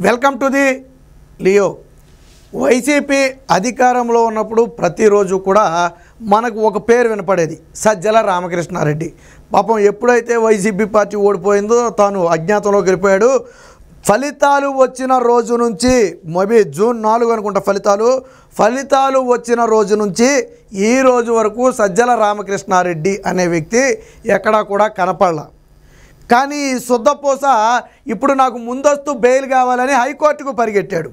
Welcome to the Leo. YCP అధికారంలో ఉన్నప్పుడు ప్రతిరోజు కూడా మనకు ఒక పేరు వినపడేది, సజ్జల రామకృష్ణారెడ్డి. పాపం ఎప్పుడైతే వైసీపీ పార్టీ ఓడిపోయిందో తాను అజ్ఞాతంలోకి వెళ్ళిపోయాడు. ఫలితాలు వచ్చిన రోజు నుంచి మేబీ జూన్ 4 అనుకుంటా ఫలితాలు వచ్చిన రోజు నుంచి ఈ రోజు వరకు సజ్జల రామకృష్ణారెడ్డి అనే వ్యక్తి ఎక్కడా కూడా కనపడలా. కానీ శుద్ధపూస ఇప్పుడు నాకు ముందస్తు బెయిల్ కావాలని హైకోర్టుకు పరిగెట్టాడు.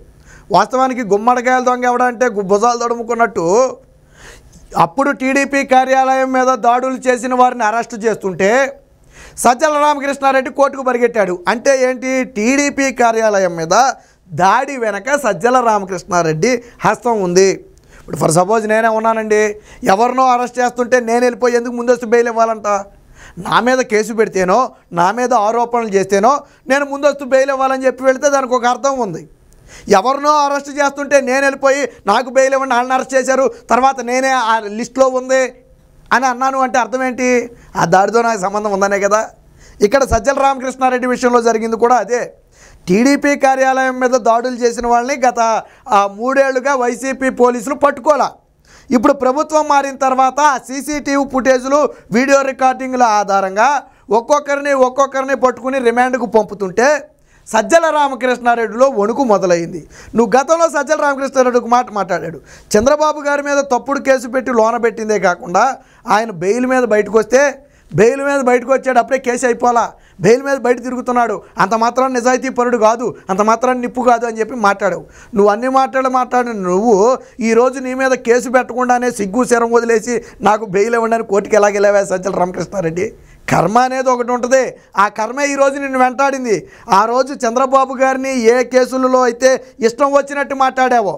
వాస్తవానికి గుమ్మడికాయల దొంగ ఎవడంటే భుజాలు తడుముకున్నట్టు అప్పుడు టీడీపీ కార్యాలయం మీద దాడులు చేసిన వారిని అరెస్టు చేస్తుంటే సజ్జల రామకృష్ణారెడ్డి కోర్టుకు పరిగెట్టాడు. అంటే ఏంటి? టీడీపీ కార్యాలయం మీద దాడి వెనక సజ్జల రామకృష్ణారెడ్డి హస్తం ఉంది. ఇప్పుడు ఫర్ సపోజ్ నేనే ఉన్నానండి, ఎవరినో అరెస్ట్ చేస్తుంటే నేను వెళ్ళిపోయి ఎందుకు ముందస్తు బెయిల్ ఇవ్వాలంట? నా మీద కేసు పెడితేనో నా మీద ఆరోపణలు చేస్తేనో నేను ముందస్తు బెయిల్ ఇవ్వాలని చెప్పి వెళితే దానికి ఒక అర్థం ఉంది. ఎవరినో అరెస్ట్ చేస్తుంటే నేను వెళ్ళిపోయి నాకు బెయిల్ ఇవ్వండి, వాళ్ళని అరెస్ట్ చేశారు, తర్వాత నేనే ఆ లిస్టులో ఉంది అని అన్నాను అంటే అర్థం ఏంటి? ఆ దాడితో నాకు సంబంధం ఉందనే కదా. ఇక్కడ సజ్జల రామకృష్ణారెడ్డి విషయంలో జరిగింది కూడా అదే. టీడీపీ కార్యాలయం మీద దాడులు చేసిన వాళ్ళని గత 3 ఏళ్లుగా వైసీపీ పోలీసులు పట్టుకోలే. ఇప్పుడు ప్రభుత్వం మారిన తర్వాత సీసీటీవీ ఫుటేజ్లు, వీడియో రికార్డింగ్ల ఆధారంగా ఒక్కొక్కరిని పట్టుకుని రిమాండ్కు పంపుతుంటే సజ్జల రామకృష్ణారెడ్డిలో వణుకు మొదలైంది. నువ్వు గతంలో సజ్జల రామకృష్ణారెడ్డి ఒక మాట మాట్లాడాడు. చంద్రబాబు గారి మీద తప్పుడు కేసు పెట్టి లోన పెట్టిందే కాకుండా ఆయన బెయిల్ మీద బయటకు వచ్చాడు, అప్పుడే కేసు అయిపోలా, బెయిల్ మీద బయట తిరుగుతున్నాడు, అంత మాత్రం నిజాయితీ పరుడు కాదు, అంత మాత్రం నిప్పు కాదు అని చెప్పి మాట్లాడావు. నువ్వు అన్ని మాట్లాడిన నువ్వు ఈరోజు నీ మీద కేసు పెట్టకుండానే సిగ్గు శరం వదిలేసి నాకు బెయిల్ ఇవ్వండి అని కోర్టుకి ఎలాగెళ్ళావా సజ్జల రామకృష్ణారెడ్డి? కర్మ అనేది ఒకటి ఉంటుంది. ఆ కర్మే ఈరోజు నిన్ను వెంటాడింది. ఆ రోజు చంద్రబాబు గారిని ఏ కేసులలో అయితే ఇష్టం వచ్చినట్టు మాట్లాడావో,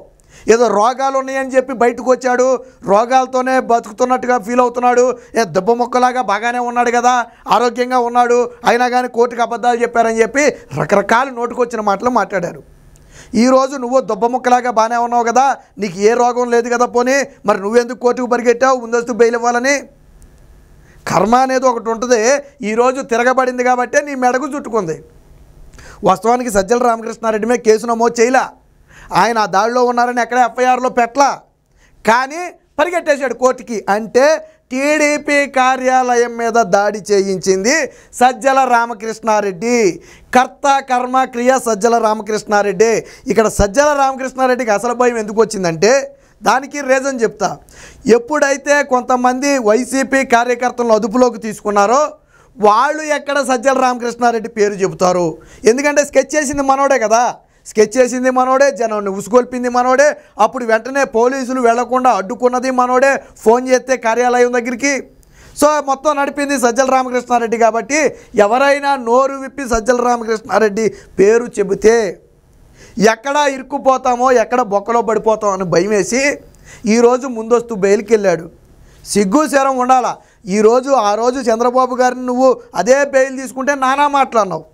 ఏదో రోగాలు ఉన్నాయని చెప్పి బయటకు వచ్చాడు, రోగాలతోనే బతుకుతున్నట్టుగా ఫీల్ అవుతున్నాడు, దెబ్బ మొక్కలాగా బాగానే ఉన్నాడు కదా, ఆరోగ్యంగా ఉన్నాడు, అయినా కానీ కోర్టుకు అబద్ధాలు చెప్పారని చెప్పి రకరకాల నోటుకొచ్చిన మాటలు మాట్లాడారు. ఈరోజు నువ్వు దెబ్బ మొక్కలాగా బాగానే ఉన్నావు కదా, నీకు ఏ రోగం లేదు కదా, పోనీ మరి నువ్వెందుకు కోర్టుకు పరిగెట్టావు ముందస్తు బెయిల్ ఇవ్వాలని? కర్మ అనేది ఒకటి ఉంటుంది. ఈరోజు తిరగబడింది కాబట్టే నీ మెడకు చుట్టుకుంది. వాస్తవానికి సజ్జల రామకృష్ణారెడ్డి మీద కేసు నమోదు చేయలే, ఆయన ఆ దాడిలో ఉన్నారని ఎక్కడ ఎఫ్ఐఆర్లో పెట్టలా, కానీ పరిగెట్టేశాడు కోర్టుకి. అంటే టీడీపీ కార్యాలయం మీద దాడి చేయించింది సజ్జల రామకృష్ణారెడ్డి. కర్త కర్మ క్రియ సజ్జల రామకృష్ణారెడ్డి. ఇక్కడ సజ్జల రామకృష్ణారెడ్డికి అసలు భయం ఎందుకు వచ్చిందంటే దానికి రీజన్ చెప్తా. ఎప్పుడైతే కొంతమంది వైసీపీ కార్యకర్తలను అదుపులోకి తీసుకున్నారో వాళ్ళు ఎక్కడ సజ్జల రామకృష్ణారెడ్డి పేరు చెబుతారు. ఎందుకంటే స్కెచ్ చేసింది మనోడే కదా, జనాన్ని ఉసుగొల్పింది మనోడే, అప్పుడు వెంటనే పోలీసులు వెళ్లకుండా అడ్డుకున్నది మనోడే, ఫోన్ చేస్తే కార్యాలయం దగ్గరికి. సో మొత్తం నడిపింది సజ్జల రామకృష్ణారెడ్డి. కాబట్టి ఎవరైనా నోరు విప్పి సజ్జల రామకృష్ణారెడ్డి పేరు చెబితే ఎక్కడ ఇరుక్కుపోతామో, ఎక్కడ బొక్కలో పడిపోతామో అని భయం వేసి ఈరోజు ముందస్తు బెయిల్కి వెళ్ళాడు. సిగ్గు శరం ఉండాలా. ఆ రోజు చంద్రబాబు గారిని నువ్వు అదే బెయిల్ తీసుకుంటే నానా మాట్లాడినావు.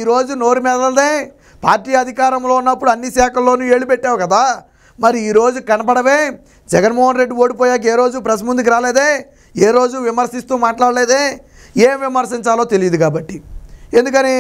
ఈరోజు నోరు మెదలదే? పార్టీ అధికారంలో ఉన్నప్పుడు అన్ని శాఖల్లోనూ ఏళ్ళు పెట్టావు కదా, మరి ఈరోజు కనపడవే? జగన్మోహన్ రెడ్డి ఓడిపోయాక ఏ రోజు ప్రెస్ ముందుకు రాలేదే, ఏ రోజు విమర్శిస్తూ మాట్లాడలేదే? ఏం విమర్శించాలో తెలియదు కాబట్టి. ఎందుకని?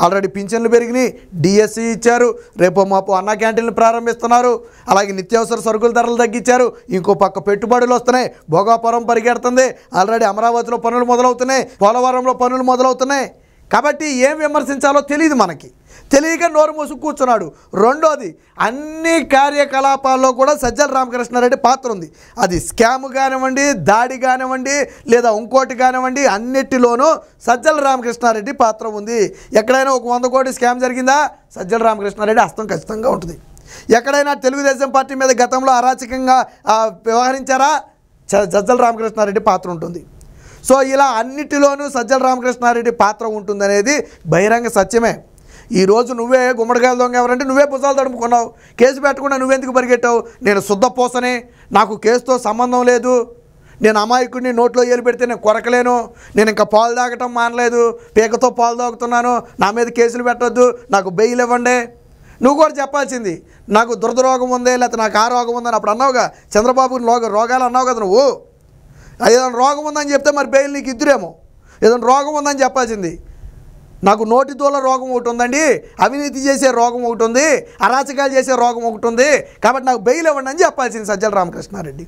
ఆల్రెడీ పింఛన్లు పెరిగినాయి, డిఎస్సి ఇచ్చారు, రేపు మాపు అన్న క్యాంటీన్లు ప్రారంభిస్తున్నారు, అలాగే నిత్యావసర సరుకుల ధరలు తగ్గించారు, ఇంకో పక్క పెట్టుబడులు వస్తున్నాయి, భోగాపురం పరిగెడుతుంది, ఆల్రెడీ అమరావతిలో పనులు మొదలవుతున్నాయి, పోలవరంలో పనులు మొదలవుతున్నాయి. కాబట్టి ఏం విమర్శించాలో తెలియదు, మనకి తెలియక నోరు మూసు కూర్చున్నాడు. రెండోది, అన్ని కార్యకలాపాల్లో కూడా సజ్జల రామకృష్ణారెడ్డి పాత్ర ఉంది. అది స్కామ్ కానివ్వండి, దాడి కానివ్వండి, లేదా ఇంకోటి కానివ్వండి, అన్నిటిలోనూ సజ్జల రామకృష్ణారెడ్డి పాత్ర ఉంది. ఎక్కడైనా ఒక 100 కోటి స్కామ్ జరిగిందా, సజ్జల రామకృష్ణారెడ్డి హస్తం ఖచ్చితంగా ఉంటుంది. ఎక్కడైనా తెలుగుదేశం పార్టీ మీద గతంలో అరాచకంగా వ్యవహరించారా, సజ్జల రామకృష్ణారెడ్డి పాత్ర ఉంటుంది. సో ఇలా అన్నిటిలోనూ సజ్జల రామకృష్ణారెడ్డి పాత్ర ఉంటుందనేది బహిరంగ సత్యమే. ఈరోజు నువ్వే గుమ్మడికాయల దొంగ ఎవరంటే నువ్వే భుజాలు తడుముకున్నావు, కేసు పెట్టకుండా నువ్వెందుకు పరిగెట్టావు? నేను శుద్ధపోసనే, నాకు కేసుతో సంబంధం లేదు, నేను అమాయకుడిని, నోట్లో ఏలు పెడితే నేను కొరకలేను, నేను ఇంకా పాలు తాగటం మానలేదు, పీకతో పాలు తాగుతున్నాను, నా మీద కేసులు పెట్టొద్దు, నాకు బెయిల్ ఇవ్వండి. నువ్వు కూడా చెప్పాల్సింది, నాకు దురదరోగం ఉంది, లేకపోతే నాకు ఆ రోగం ఉందని అప్పుడు అన్నావుగా, చంద్రబాబు రోగాలు అన్నావు కదా నువ్వు. ఏదైనా రోగం ఉందని చెప్తే మరి బెయిల్ నీకు ఇద్దరేమో, ఏదైనా రోగం ఉందని చెప్పాల్సింది. నాకు నోటి దూల రోగం ఒకటి ఉందండి, అవినీతి చేసే రోగం ఒకటి ఉంది, అరాచకాలు చేసే రోగం ఒకటి ఉంది, కాబట్టి నాకు బెయిల్ ఇవ్వండి అని చెప్పాల్సింది సజ్జల రామకృష్ణారెడ్డి.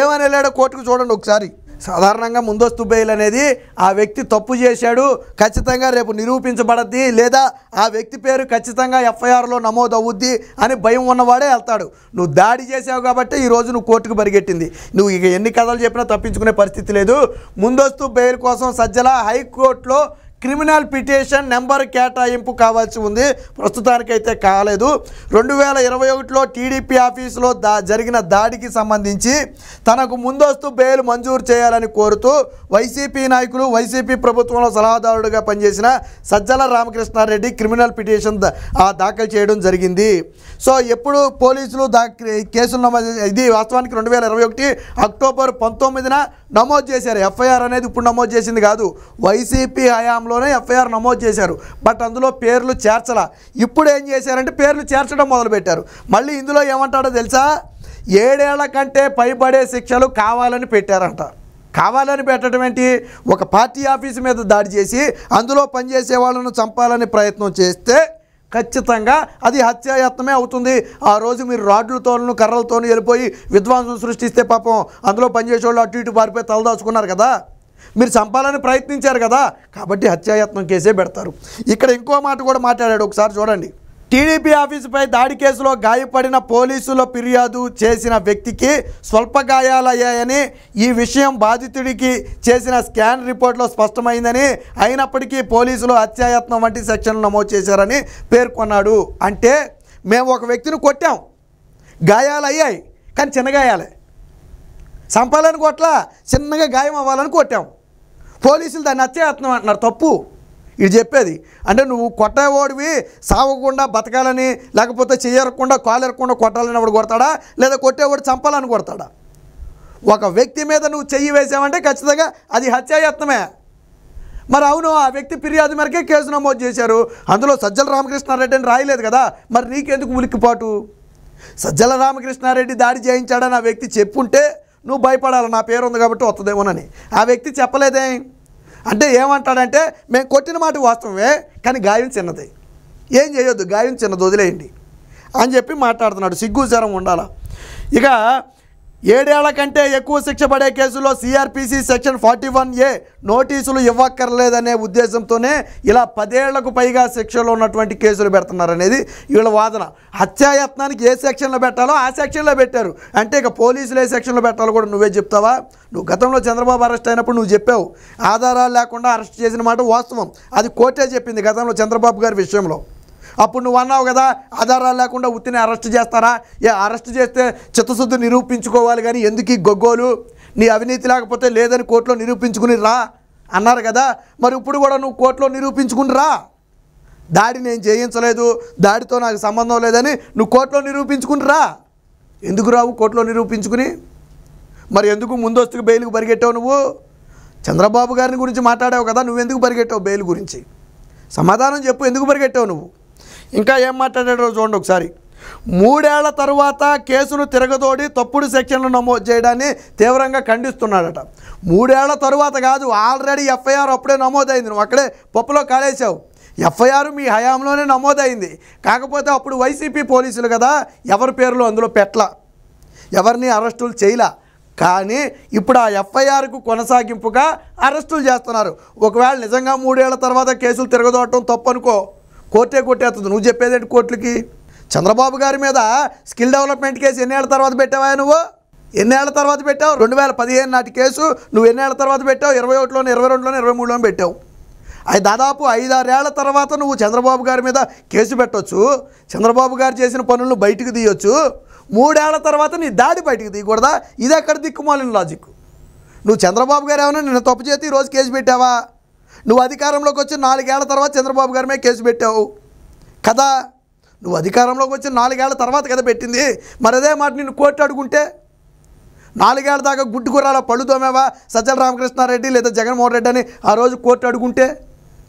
ఏమని వెళ్ళాడో కోర్టుకు చూడండి ఒకసారి. సాధారణంగా ముందస్తు బెయిల్ అనేది ఆ వ్యక్తి తప్పు చేశాడు, ఖచ్చితంగా రేపు నిరూపించబడద్ది, లేదా ఆ వ్యక్తి పేరు ఖచ్చితంగా ఎఫ్ఐఆర్లో నమోదు అవుద్ది అని భయం ఉన్నవాడే వెళ్తాడు. నువ్వు దాడి చేసావు కాబట్టి ఈరోజు నువ్వు కోర్టుకు పరిగెట్టింది. నువ్వు ఇక ఎన్ని కథలు చెప్పినా తప్పించుకునే పరిస్థితి లేదు. ముందస్తు బెయిల్ కోసం సజ్జల హైకోర్టులో క్రిమినల్ పిటిషన్ నెంబర్ కేటాయింపు కావాల్సి ఉంది. ప్రస్తుతానికైతే కాలేదు. 2021లో టీడీపీ ఆఫీసులో జరిగిన దాడికి సంబంధించి తనకు ముందస్తు బెయిల్ మంజూరు చేయాలని కోరుతూ వైసీపీ నాయకులు, వైసీపీ ప్రభుత్వంలో సలహాదారుడుగా పనిచేసిన సజ్జల రామకృష్ణారెడ్డి క్రిమినల్ పిటిషన్ దాఖలు చేయడం జరిగింది. సో ఎప్పుడు పోలీసులు కేసులు నమోదు, ఇది వాస్తవానికి 2021 అక్టోబర్ 19న నమోదు చేశారు. ఎఫ్ఐఆర్ అనేది ఇప్పుడు నమోదు చేసింది కాదు, వైసీపీ హయాంలోనే ఎఫ్ఐఆర్ నమోదు చేశారు. బట్ అందులో పేర్లు చేర్చలా. ఇప్పుడు ఏం చేశారంటే పేర్లు చేర్చడం మొదలుపెట్టారు. మళ్ళీ ఇందులో ఏమంటాడో తెలుసా, 7 ఏళ్ల కంటే పైబడే శిక్షలు కావాలని పెట్టారంట. కావాలని పెట్టడం ఏంటి? ఒక పార్టీ ఆఫీసు మీద దాడి చేసి అందులో పనిచేసే వాళ్ళను చంపాలని ప్రయత్నం చేస్తే ఖచ్చితంగా అది హత్యాయత్నమే అవుతుంది. ఆ రోజు మీరు రాడ్లతోనూ కర్రలతోనూ వెళ్ళిపోయి విధ్వంసం సృష్టిస్తే పాపం అందులో పనిచేసే వాళ్ళు అటు ఇటు పారిపోయి తలదాచుకున్నారు కదా, మీరు చంపాలని ప్రయత్నించారు కదా, కాబట్టి హత్యాయత్నం కేసే పెడతారు. ఇక్కడ ఇంకో మాట కూడా మాట్లాడాడు, ఒకసారి చూడండి. టీడీపీ ఆఫీసుపై దాడి కేసులో గాయపడిన పోలీసుల ఫిర్యాదు చేసిన వ్యక్తికి స్వల్ప గాయాలయ్యాయని, ఈ విషయం బాధితుడికి చేసిన స్కాన్ రిపోర్ట్లో స్పష్టమైందని, అయినప్పటికీ పోలీసులు హత్యాయత్నం వంటి సెక్షన్లు నమోదు చేశారని పేర్కొన్నాడు. అంటే మేము ఒక వ్యక్తిని కొట్టాం, గాయాలయ్యాయి, కానీ చిన్న గాయాలే, చంపాలని కొట్లా, చిన్నగా గాయం అవ్వాలని కొట్టాం. పోలీసులు దాన్ని హత్యాయత్నం అంటున్నారు. తప్పు ఇది చెప్పేది. అంటే నువ్వు కొట్టేవాడివి సావకుండా బతకాలని, లేకపోతే చెయ్యరకుండా కాలెరకుండా కొట్టాలని వాడు కొడతాడా, లేదా కొట్టేవాడు చంపాలని కొడతాడా? ఒక వ్యక్తి మీద నువ్వు చెయ్యి వేసావంటే ఖచ్చితంగా అది హత్యాయత్నమే. మరి అవును, ఆ వ్యక్తి ఫిర్యాదు మేరకే కేసు నమోదు చేశారు. అందులో సజ్జల రామకృష్ణారెడ్డి అని రాయలేదు కదా, మరి నీకెందుకు ఉలిక్కిపాటు? సజ్జల రామకృష్ణారెడ్డి దాడి చేయించాడని ఆ వ్యక్తి చెప్పుంటే నువ్వు భయపడాలి, నా పేరు ఉంది కాబట్టి వస్తుందేమోనని. ఆ వ్యక్తి చెప్పలేదే. అంటే ఏమంటాడంటే మేము కొట్టిన మాట వాస్తవమే, కానీ గాయం చిన్నది, ఏం చేయొద్దు, గాయం చిన్నది, వదిలేయండి అని చెప్పి మాట్లాడుతున్నాడు. సిగ్గుచరం ఉండాలా. ఇక 7 ఏళ్ల కంటే ఎక్కువ శిక్ష పడే కేసులో సిఆర్పిసి సెక్షన్ 41A నోటీసులు ఇవ్వక్కర్లేదనే ఉద్దేశంతోనే ఇలా 10 ఏళ్లకు పైగా శిక్షలో ఉన్నటువంటి కేసులు పెడుతున్నారనేది వీళ్ళ వాదన. హత్యాయత్నానికి ఏ సెక్షన్లో పెట్టాలో ఆ సెక్షన్లో పెట్టారు. అంటే ఇక పోలీసులు ఏ సెక్షన్లో పెట్టాలో కూడా నువ్వే చెప్తావా? నువ్వు గతంలో చంద్రబాబు అరెస్ట్ అయినప్పుడు నువ్వు చెప్పావు, ఆధారాలు లేకుండా అరెస్ట్ చేసిన మాట వాస్తవం. అది కోర్టే చెప్పింది గతంలో చంద్రబాబు గారి విషయంలో. అప్పుడు నువ్వు అన్నావు కదా, ఆధారాలు లేకుండా ఉత్తిని అరెస్ట్ చేస్తారా, అరెస్ట్ చేస్తే చిత్తశుద్ధి నిరూపించుకోవాలి కానీ ఎందుకు ఈ గొగ్గోలు, నీ అవినీతి లేకపోతే లేదని కోర్టులో నిరూపించుకుని రా అన్నారు కదా. మరి ఇప్పుడు కూడా నువ్వు కోర్టులో నిరూపించుకుని రా. దాడి నేను చేయించలేదు, దాడితో నాకు సంబంధం లేదని నువ్వు కోర్టులో నిరూపించుకుని రా. ఎందుకు రావు కోర్టులో నిరూపించుకుని? మరి ఎందుకు ముందస్తుకు బెయిల్కి పరిగెట్టావు? నువ్వు చంద్రబాబు గారిని గురించి మాట్లాడావు కదా, నువ్వెందుకు పరిగెట్టావు బెయిల్ గురించి? సమాధానం చెప్పు, ఎందుకు పరిగెట్టావు నువ్వు? ఇంకా ఏం మాట్లాడాడో చూడండి ఒకసారి. 3 ఏళ్ల తర్వాత కేసును తిరగదోడి తప్పుడు సెక్షన్లు నమోదు చేయడాన్ని తీవ్రంగా ఖండిస్తున్నాడట. 3 ఏళ్ల తరువాత కాదు, ఆల్రెడీ ఎఫ్ఐఆర్ అప్పుడే నమోదైంది. నువ్వు అక్కడే పప్పులో కాలేసావు. ఎఫ్ఐఆర్ మీ హయాంలోనే నమోదైంది. కాకపోతే అప్పుడు వైసీపీ పోలీసులు కదా, ఎవరి పేర్లు అందులో పెట్టలా, ఎవరిని అరెస్టులు చేయలా. కానీ ఇప్పుడు ఆ ఎఫ్ఐఆర్కు కొనసాగింపుగా అరెస్టులు చేస్తున్నారు. ఒకవేళ నిజంగా 3 ఏళ్ల తర్వాత కేసులు తిరగదోడటం తప్పు అనుకో, కోర్టే కొట్టేస్తుంది. నువ్వు చెప్పేదేంటి కోర్టులకి? చంద్రబాబు గారి మీద స్కిల్ డెవలప్మెంట్ కేసు ఎన్నేళ్ల తర్వాత పెట్టావా నువ్వు? ఎన్నేళ్ల తర్వాత పెట్టావు? 2015 నాటి కేసు నువ్వు ఎన్నేళ్ల తర్వాత పెట్టావు? 21లోనే, 22లోనే, 23లోనే పెట్టావు. అది దాదాపు 5-6 ఏళ్ల తర్వాత నువ్వు చంద్రబాబు గారి మీద కేసు పెట్టవచ్చు, చంద్రబాబు గారు చేసిన పనులను బయటకు తీయొచ్చు. 3 ఏళ్ల తర్వాత నీ దాడి బయటకు తీయకూడదా? ఇది ఎక్కడ దిక్కుమాలిన లాజిక్? నువ్వు చంద్రబాబు గారు ఏమైనా నిన్ను తప్పు చేసి ఈరోజు కేసు పెట్టావా? నువ్వు అధికారంలోకి వచ్చి 4 ఏళ్ల తర్వాత చంద్రబాబు గారి మీద కేసు పెట్టావు కదా. నువ్వు అధికారంలోకి వచ్చి 4 ఏళ్ల తర్వాత కదా పెట్టింది. మరి అదే మాట నిన్ను కోర్టు అడుగుంటే 4 ఏళ్ల దాకా గుడ్డు కూరాల పళ్ళు తోమేవా సజ్జల రామకృష్ణారెడ్డి లేదా జగన్మోహన్ రెడ్డి అని ఆ రోజు కోర్టు అడుగుంటే?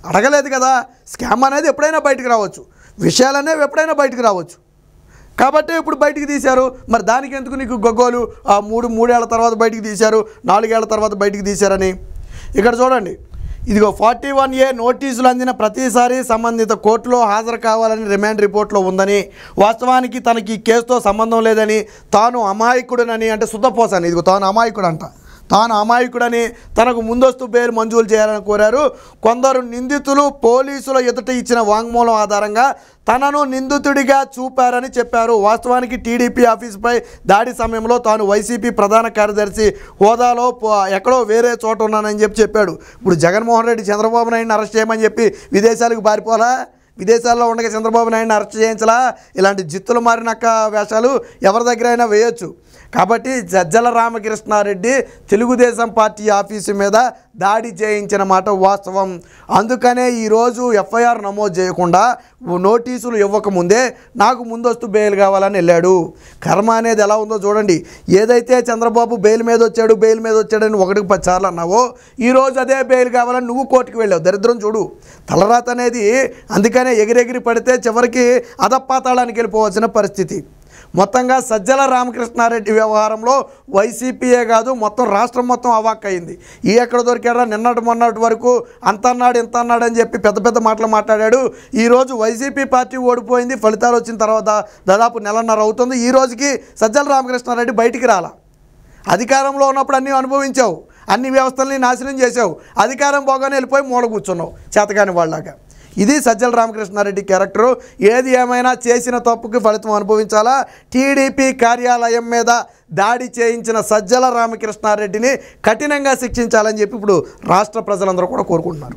అడగలేదు కదా. స్కామ్ అనేది ఎప్పుడైనా బయటకు రావచ్చు, విషయాలు అనేవి ఎప్పుడైనా బయటకు రావచ్చు. కాబట్టి ఇప్పుడు బయటికి తీశారు. మరి దానికి ఎందుకు నీకు గొగ్గోలు? ఆ 3 ఏళ్ల తర్వాత బయటికి తీశారు, 4 ఏళ్ల తర్వాత బయటికి తీశారని. ఇక్కడ చూడండి, ఇదిగో 41A నోటీసులు అందిన ప్రతిసారి సంబంధిత కోర్టులో హాజరు కావాలని రిమాండ్ రిపోర్ట్లో ఉందని, వాస్తవానికి తనకి ఈ కేసుతో సంబంధం లేదని, తాను అమాయకుడనని, అంటే శుద్ధపోసాను, ఇదిగో తాను అమాయకుడంట, తాను అమాయకుడని, తనకు ముందస్తు బెయిల్ మంజూరు చేయాలని కోరారు. కొందరు నిందితులు పోలీసుల ఎదుట ఇచ్చిన వాంగ్మూలం ఆధారంగా తనను నిందితుడిగా చూపారని చెప్పారు. వాస్తవానికి టీడీపీ ఆఫీసుపై దాడి సమయంలో తాను వైసీపీ ప్రధాన కార్యదర్శి హోదాలో ఎక్కడో వేరే చోట ఉన్నానని చెప్పాడు. ఇప్పుడు జగన్మోహన్ రెడ్డి చంద్రబాబు నాయుడిని అరెస్ట్ చేయమని చెప్పి విదేశాలకు పారిపోలా? విదేశాల్లో ఉండగా చంద్రబాబు నాయుడిని అరెస్ట్ చేయించలా? ఇలాంటి జిత్తులు మారినక్క వేషాలు ఎవరి దగ్గర అయినా వేయొచ్చు. కాబట్టి సజ్జల రామకృష్ణారెడ్డి తెలుగుదేశం పార్టీ ఆఫీసు మీద దాడి చేయించిన మాట వాస్తవం. అందుకనే ఈరోజు ఎఫ్ఐఆర్ నమోదు చేయకుండా నోటీసులు ఇవ్వకముందే నాకు ముందస్తు బెయిల్ కావాలని వెళ్ళాడు. కర్మ అనేది ఎలా ఉందో చూడండి. ఏదైతే చంద్రబాబు బెయిల్ మీద వచ్చాడని 1కి 10 సార్లు అన్నావో, ఈరోజు అదే బెయిల్ కావాలని నువ్వు కోర్టుకు వెళ్ళావు. దరిద్రం చూడు. తలరాత అనేది అందుకనే ఎగిరెగిరి పడితే చివరికి అధపాతాళానికి వెళ్ళిపోవాల్సిన పరిస్థితి. మొత్తంగా సజ్జల రామకృష్ణారెడ్డి వ్యవహారంలో వైసీపీయే కాదు మొత్తం రాష్ట్రం మొత్తం అవాక్కయింది. ఈ ఎక్కడ దొరికాడా? మొన్నటి వరకు అంత అన్నాడు ఇంత అన్నాడు అని చెప్పి పెద్ద పెద్ద మాటలు మాట్లాడాడు. ఈరోజు వైసీపీ పార్టీ ఓడిపోయింది. ఫలితాలు వచ్చిన తర్వాత దాదాపు నెలన్నర అవుతుంది. ఈ రోజుకి సజ్జల రామకృష్ణారెడ్డి బయటికి రాలా. అధికారంలో ఉన్నప్పుడు అన్నీ అనుభవించావు, అన్ని వ్యవస్థల్ని నాశనం చేసావు. అధికారం పోగానే వెళ్ళిపోయి మూల కూర్చున్నావు చేతకాని వాళ్ళలాగా. ఇది సజ్జల రామకృష్ణారెడ్డి క్యారెక్టరు. ఏది ఏమైనా చేసిన తప్పుకి ఫలితం అనుభవించాలా? టీడీపీ కార్యాలయం మీద దాడి చేయించిన సజ్జల రామకృష్ణారెడ్డిని కఠినంగా శిక్షించాలని చెప్పి ఇప్పుడు రాష్ట్ర ప్రజలందరూ కూడా కోరుకుంటున్నారు.